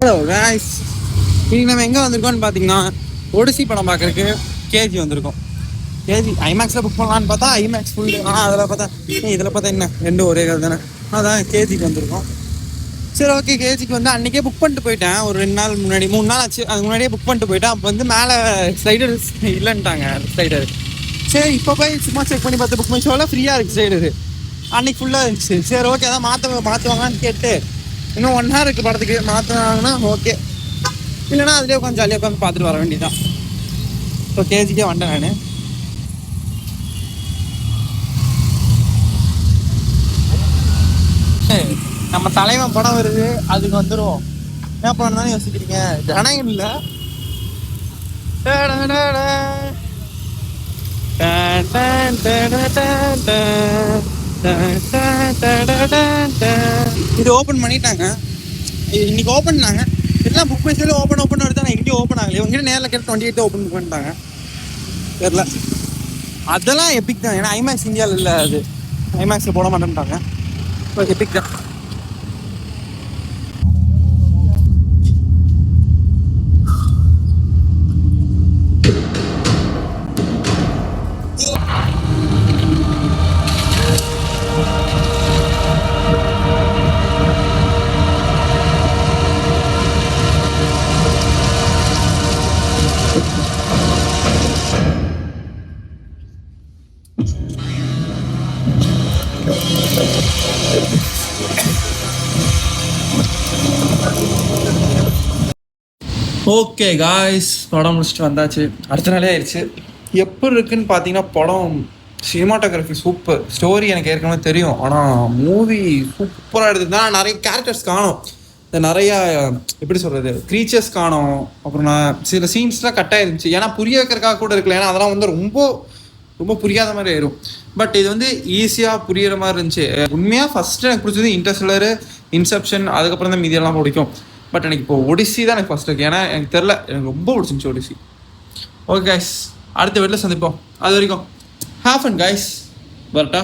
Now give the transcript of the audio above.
Hello guys, இன்னைக்கு நம்ம எங்கே வந்திருக்கோம்னு பார்த்தீங்கன்னா ஒடிசி படம் பார்க்கறதுக்கு கேஜி வந்திருக்கோம். கேஜி ஐமேக்ஸில் புக் பண்ணலான்னு பார்த்தா ஐமேக்ஸ் ஃபுல்லு. இதில் பார்த்தா என்ன ரெண்டும் ஒரே கதை தானே. அதான் கேஜிக்கு வந்திருக்கோம். சரி, ஓகே. கேஜிக்கு வந்து அன்றைக்கே புக் பண்ணிட்டு போயிட்டேன். ஒரு 2 நாள் முன்னாடி 3 நாள் ஆச்சு. அதுக்கு முன்னாடியே புக் பண்ணிட்டு போயிட்டேன். அப்போ வந்து மேலே ஸ்லைடர் இல்லைன்ட்டாங்க. ஸ்லைடர் சரி, இப்போ போய் சும்மா செக் பண்ணி பார்த்து புக் பண்ணி ஷோவில் ஃப்ரீயாக இருக்குது ஸ்லைடரு. அன்றைக்கி ஃபுல்லாக இருந்துச்சு. சரி, ஓகே, அதான் மாற்றுவாங்கன்னு கேட்டு இன்னும் 1 hour இருக்குது படத்துக்கு. மாற்றினாங்கன்னா ஓகே, இல்லைன்னா அதுலேயே உட்காந்து ஜாலியாக உட்காந்து பார்த்துட்டு வர வேண்டியதான். இப்போ கேஜிக்கே வந்துட்டேன் நான். நம்ம தலைவன் படம் வருது, அதுக்கு வந்துடும். என்ன படம் தானே யோசிக்கிறீங்க? ஜனகம் இல்லை. இது ஓப்பன் பண்ணிட்டாங்க. இன்னைக்கு ஓப்பன் பண்ணாங்க. எல்லாம் புக் மை ஷோல ஓப்பன் வருது. ஆனால் எங்கேயும் ஓப்பன் ஆகலையே. உங்ககிட்ட நேரில் கேட்டு 28 ஓப்பன் பண்ணிட்டாங்க. தெரியல. அதெல்லாம் எபிக் தான். ஏன்னா ஐமேக்ஸ் இந்தியாவில் இல்லை. அது ஐமேக்ஸில் போட மாட்டேன்ட்டாங்க. இப்போ எபிக் தான். ஓகே காய்ஸ், படம் முடிச்சுட்டு வந்தாச்சு. அடுத்த நாளே ஆயிடுச்சு. எப்படி இருக்குன்னு பார்த்தீங்கன்னா, படம் சினிமாட்டோகிராஃபி சூப்பர். ஸ்டோரி எனக்கு ஏற்கனவே தெரியும், ஆனால் மூவி சூப்பராக எடுத்துதான். நிறைய கேரக்டர்ஸ் காணும். நிறையா எப்படி சொல்கிறது, க்ரீச்சர்ஸ் காணும். அப்புறம் நான் சில சீன்ஸ்லாம் கட் ஆயிருந்துச்சு. ஏன்னா புரிய வைக்கிறதுக்காக கூட இருக்கல. ஏன்னா அதெல்லாம் வந்து ரொம்ப ரொம்ப புரியாத மாதிரி ஆயிரும். பட் இது வந்து ஈஸியாக புரிகிற மாதிரி இருந்துச்சு. உண்மையாக ஃபஸ்ட்டு எனக்கு பிடிச்சது இன்டர்ஸ்டெல்லர், இன்செப்ஷன், அதுக்கப்புறம் தான் மீதியெல்லாம் பிடிக்கும். பட் எனக்கு இப்போ ஒடிசி தான் எனக்கு ஃபஸ்ட் இருக்கு. ஏன்னா எனக்கு தெரில, எனக்கு ரொம்ப பிடிச்சிருந்துச்சி ஒடிசி. ஓகே கைஸ், அடுத்த வீட்டில் சந்திப்போம். அது வரைக்கும் ஹேவ் ஃபன் கைஸ். வரட்டா?